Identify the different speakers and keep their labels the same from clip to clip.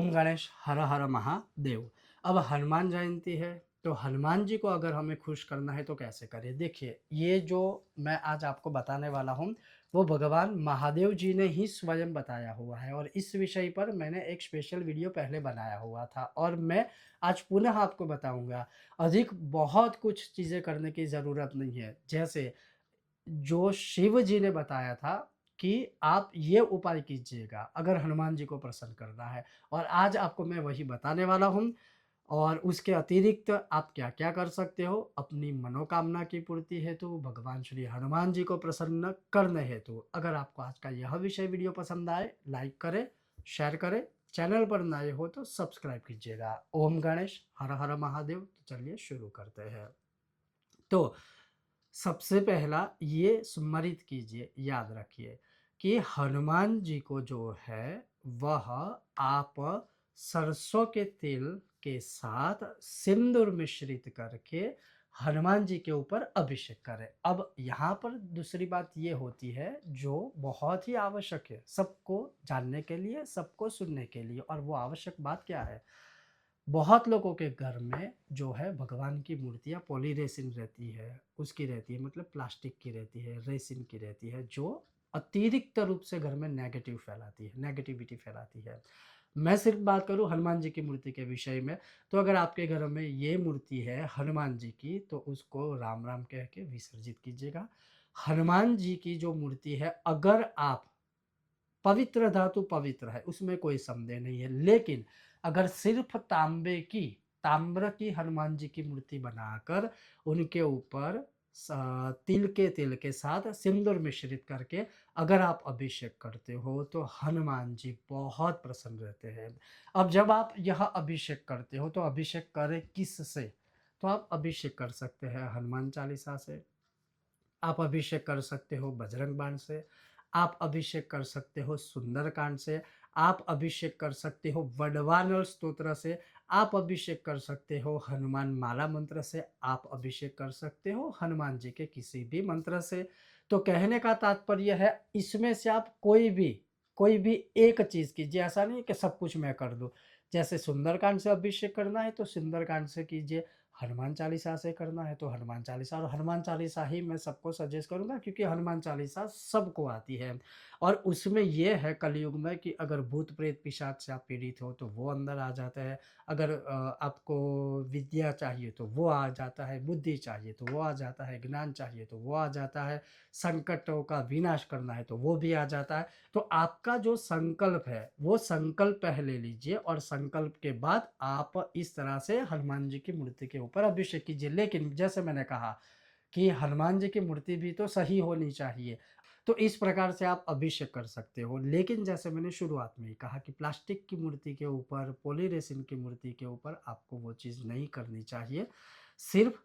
Speaker 1: ओम गणेश हर हर महादेव। अब हनुमान जयंती है, तो हनुमान जी को अगर हमें खुश करना है तो कैसे करें? देखिए, ये जो मैं आज आपको बताने वाला हूँ, वो भगवान महादेव जी ने ही स्वयं बताया हुआ है और इस विषय पर मैंने एक स्पेशल वीडियो पहले बनाया हुआ था और मैं आज पुनः आपको बताऊँगा। अधिक बहुत कुछ चीज़ें करने की ज़रूरत नहीं है। जैसे जो शिव जी ने बताया था कि आप ये उपाय कीजिएगा अगर हनुमान जी को प्रसन्न करना है और आज आपको मैं वही बताने वाला हूँ और उसके अतिरिक्त आप क्या-क्या कर सकते हो अपनी मनोकामना की पूर्ति हेतु, भगवान श्री हनुमान जी को प्रसन्न करने हेतु। अगर आपको आज का यह विषय वीडियो पसंद आए, लाइक करें, शेयर करें, चैनल पर नए हो तो सब्सक्राइब कीजिएगा। ओम गणेश, हर हर महादेव। तो चलिए शुरू करते हैं। तो सबसे पहला ये स्मरित कीजिए, याद रखिए कि हनुमान जी को जो है वह आप सरसों के तेल के साथ सिंदूर मिश्रित करके हनुमान जी के ऊपर अभिषेक करें। अब यहाँ पर दूसरी बात ये होती है जो बहुत ही आवश्यक है सबको जानने के लिए, सबको सुनने के लिए और वो आवश्यक बात क्या है? बहुत लोगों के घर में जो है भगवान की मूर्तियाँ पॉलीरेसिन रहती है, उसकी रहती है मतलब प्लास्टिक की रहती है, रेसिन की रहती है जो अतिरिक्त रूप से घर में नेगेटिविटी फैलाती है। मैं सिर्फ़ बात करूँ हनुमान जी की मूर्ति के विषय में, तो अगर आपके घर में ये मूर्ति है हनुमान जी की तो उसको राम-राम कह के विसर्जित कीजिएगा। हनुमान जी की जो मूर्ति है अगर आप पवित्र धातु पवित्र है, उसमें कोई संदेह नहीं है। लेकिन अगर सिर्फ़ ताम्र की हनुमान जी की मूर्ति बनाकर उनके ऊपर स तिल के साथ सिंदूर मिश्रित करके अगर आप अभिषेक करते हो, तो हनुमान जी बहुत प्रसन्न रहते हैं। अब जब आप यह अभिषेक करते हो, तो अभिषेक करें किससे? तो आप अभिषेक कर सकते हैं हनुमान चालीसा से, आप अभिषेक कर सकते हो बजरंग बाण से, आप अभिषेक कर सकते हो सुंदरकांड से, आप अभिषेक कर सकते हो वडवानल स्तोत्र से, आप अभिषेक कर सकते हो हनुमान माला मंत्र से, आप अभिषेक कर सकते हो हनुमान जी के किसी भी मंत्र से। तो कहने का तात्पर्य है इसमें से आप कोई भी एक चीज़ कीजिए, ऐसा नहीं है कि सब कुछ मैं कर दूँ। जैसे सुंदरकांड से अभिषेक करना है तो सुंदरकांड से कीजिए, हनुमान चालीसा से करना है तो हनुमान चालीसा और हनुमान चालीसा ही मैं सबको सजेस्ट करूँगा क्योंकि हनुमान चालीसा सबको आती है। और उसमें ये है कलयुग में कि अगर भूत प्रेत पिशाच से आप पीड़ित हो तो वो अंदर आ जाता है। अगर आपको विद्या चाहिए तो वो आ जाता है, बुद्धि चाहिए तो वो आ जाता है, ज्ञान चाहिए तो वो आ जाता है, संकटों का विनाश करना है तो वो भी आ जाता है। तो आपका जो संकल्प है, वो संकल्प पहले लीजिए और संकल्प के बाद आप इस तरह से हनुमान जी की मूर्ति के ऊपर अभिषेक कीजिए। लेकिन जैसे मैंने कहा कि हनुमान जी की मूर्ति भी तो सही होनी चाहिए। तो इस प्रकार से आप अभिषेक कर सकते हो। लेकिन जैसे मैंने शुरुआत में ही कहा कि प्लास्टिक की मूर्ति के ऊपर, पॉलीरेसिन की मूर्ति के ऊपर आपको वो चीज़ नहीं करनी चाहिए। सिर्फ़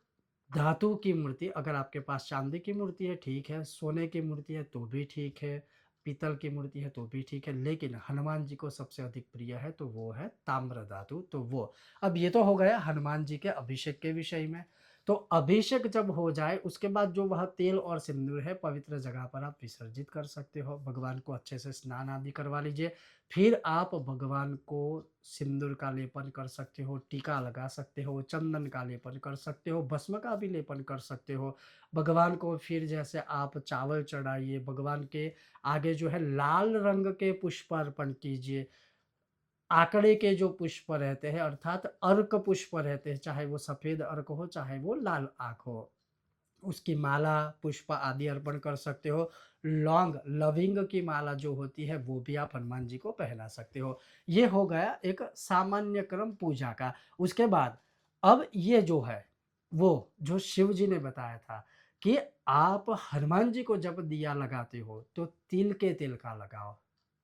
Speaker 1: धातु की मूर्ति अगर आपके पास चांदी की मूर्ति है ठीक है, सोने की मूर्ति है तो भी ठीक है, पीतल की मूर्ति है तो भी ठीक है, लेकिन हनुमान जी को सबसे अधिक प्रिय है तो वो है ताम्र धातु तो वो। अब ये तो हो गया हनुमान जी के अभिषेक के विषय में। तो अभिषेक जब हो जाए उसके बाद जो वह तेल और सिंदूर है पवित्र जगह पर आप विसर्जित कर सकते हो। भगवान को अच्छे से स्नान आदि करवा लीजिए। फिर आप भगवान को सिंदूर का लेपन कर सकते हो, टीका लगा सकते हो, चंदन का लेपन कर सकते हो, भस्म का भी लेपन कर सकते हो। भगवान को फिर जैसे आप चावल चढ़ाइए, भगवान के आगे जो है लाल रंग के पुष्प अर्पण कीजिए। आंकड़े के जो पुष्प रहते हैं अर्थात अर्क पुष्प रहते हैं, चाहे वो सफ़ेद अर्क हो, चाहे वो लाल आँख हो। उसकी माला, पुष्प आदि अर्पण कर सकते हो। लौंग, लविंग की माला जो होती है वो भी आप हनुमान जी को पहना सकते हो। ये हो गया एक सामान्य क्रम पूजा का। उसके बाद अब ये जो है, वो जो शिव जी ने बताया था कि आप हनुमान जी को जब दिया लगाते हो तो तिल के तेल का लगाओ।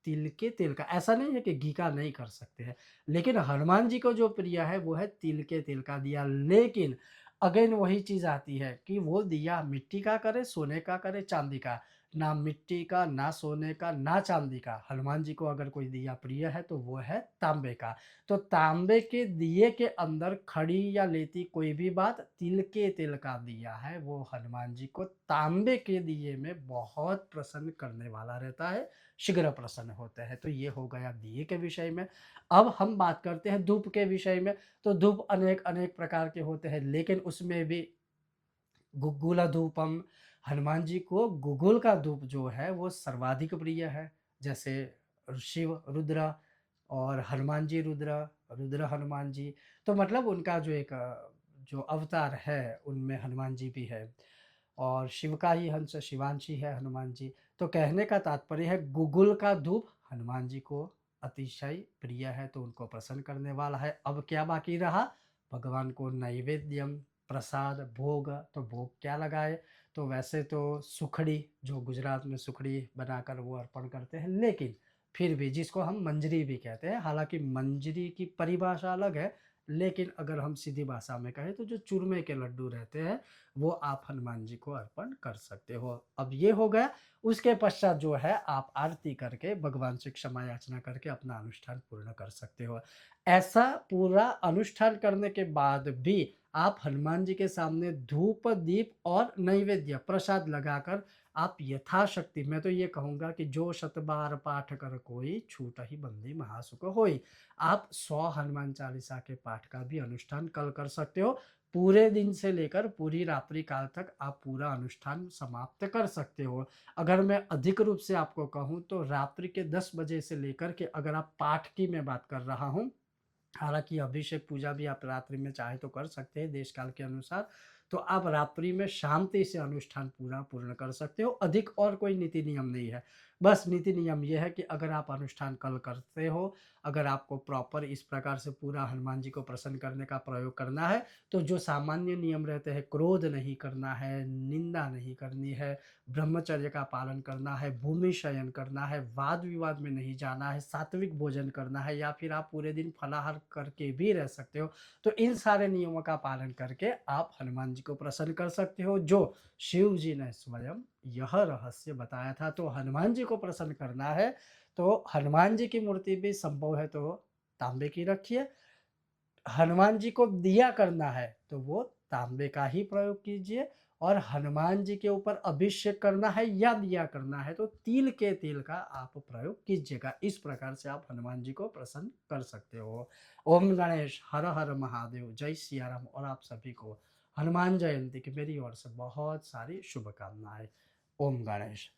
Speaker 1: तिल के तेल का, ऐसा नहीं है कि घी का नहीं कर सकते हैं। लेकिन हनुमान जी को जो प्रिय है वो है तिल के तेल का दिया। लेकिन अगेन वही चीज़ आती है कि वो दिया मिट्टी का करे, सोने का करे, चांदी का। ना मिट्टी का, ना सोने का, ना चांदी का। हनुमान जी को अगर कोई दिया प्रिय है तो वो है तांबे का। तो तांबे के दिए के अंदर खड़ी या लेती कोई भी बात, तिल के तेल का दिया है वो हनुमान जी को तांबे के दिए में बहुत प्रसन्न करने वाला रहता है, शीघ्र प्रसन्न होते हैं। तो ये हो गया दिए के विषय में। अब हम बात करते हैं धूप के विषय में। तो धूप अनेक अनेक प्रकार के होते हैं, लेकिन उसमें भी गुग्गुला धूपम, हनुमान जी को गुगुल का धूप जो है वो सर्वाधिक प्रिय है। जैसे शिव रुद्र और हनुमान जी रुद्र, रुद्र हनुमान जी। तो मतलब उनका जो एक जो अवतार है उनमें हनुमान जी भी है, और शिव का ही अंश शिवांशी है हनुमान जी। तो कहने का तात्पर्य है गुगुल का धूप हनुमान जी को अतिशय प्रिय है, तो उनको प्रसन्न करने वाला है। अब क्या बाकी रहा? भगवान को नैवेद्यम, प्रसाद, भोग। तो भोग क्या लगाए? तो वैसे तो सुखड़ी, जो गुजरात में सुखड़ी बनाकर वो अर्पण करते हैं, लेकिन फिर भी जिसको हम मंजरी भी कहते हैं, हालाँकि मंजरी की परिभाषा अलग है, लेकिन अगर हम सीधी भाषा में कहें तो जो चूरमे के लड्डू रहते हैं, वो आप हनुमान जी को अर्पण कर सकते हो। अब ये हो गया, उसके पश्चात जो है आप आरती करके भगवान से क्षमा याचना करके अपना अनुष्ठान पूर्ण कर सकते हो। ऐसा पूरा अनुष्ठान करने के बाद भी आप हनुमान जी के सामने धूप, दीप और नैवेद्य प्रसाद लगाकर आप यथाशक्ति, मैं तो ये कहूँगा कि जो शत बार पाठ कर कोई, छूट ही बंदी महासुख होई। आप 100 हनुमान चालीसा के पाठ का भी अनुष्ठान कल कर सकते हो। पूरे दिन से लेकर पूरी रात्रि काल तक आप पूरा अनुष्ठान समाप्त कर सकते हो। अगर मैं अधिक रूप से आपको कहूँ तो रात्रि के 10 बजे से लेकर के, अगर आप पाठ की मैं बात कर रहा हूँ, हालाँकि अभिषेक पूजा भी आप रात्रि में चाहे तो कर सकते हैं देश काल के अनुसार। तो आप रात्रि में शांति से अनुष्ठान पूरा पूर्ण कर सकते हो, अधिक और कोई नीति नियम नहीं है। बस नीति नियम ये है कि अगर आप अनुष्ठान कल करते हो, अगर आपको प्रॉपर इस प्रकार से पूरा हनुमान जी को प्रसन्न करने का प्रयोग करना है, तो जो सामान्य नियम रहते हैं, क्रोध नहीं करना है, निंदा नहीं करनी है, ब्रह्मचर्य का पालन करना है, भूमि शयन करना है, वाद-विवाद में नहीं जाना है, सात्विक भोजन करना है, या फिर आप पूरे दिन फलाहार करके भी रह सकते हो। तो इन सारे नियमों का पालन करके आप हनुमान जी को प्रसन्न कर सकते हो, जो शिव जी ने स्वयं यह रहस्य बताया था। तो हनुमान जी को प्रसन्न करना है, तो हनुमान जी की मूर्ति भी संभव है तो तांबे की रखिए। हनुमान जी को दिया करना है, तो वो तांबे का ही प्रयोग कीजिए, और हनुमान जी के ऊपर अभिषेक करना है या दिया करना है, तो तिल के तेल का आप प्रयोग कीजिएगा। इस प्रकार से आप हनुमान जी को प्रसन्न कर सकते हो। ओम गणेश, हर हर महादेव, जय सिया राम। और आप सभी को हनुमान जयंती की मेरी ओर से बहुत सारी शुभकामनाएँ। ओम गणेश।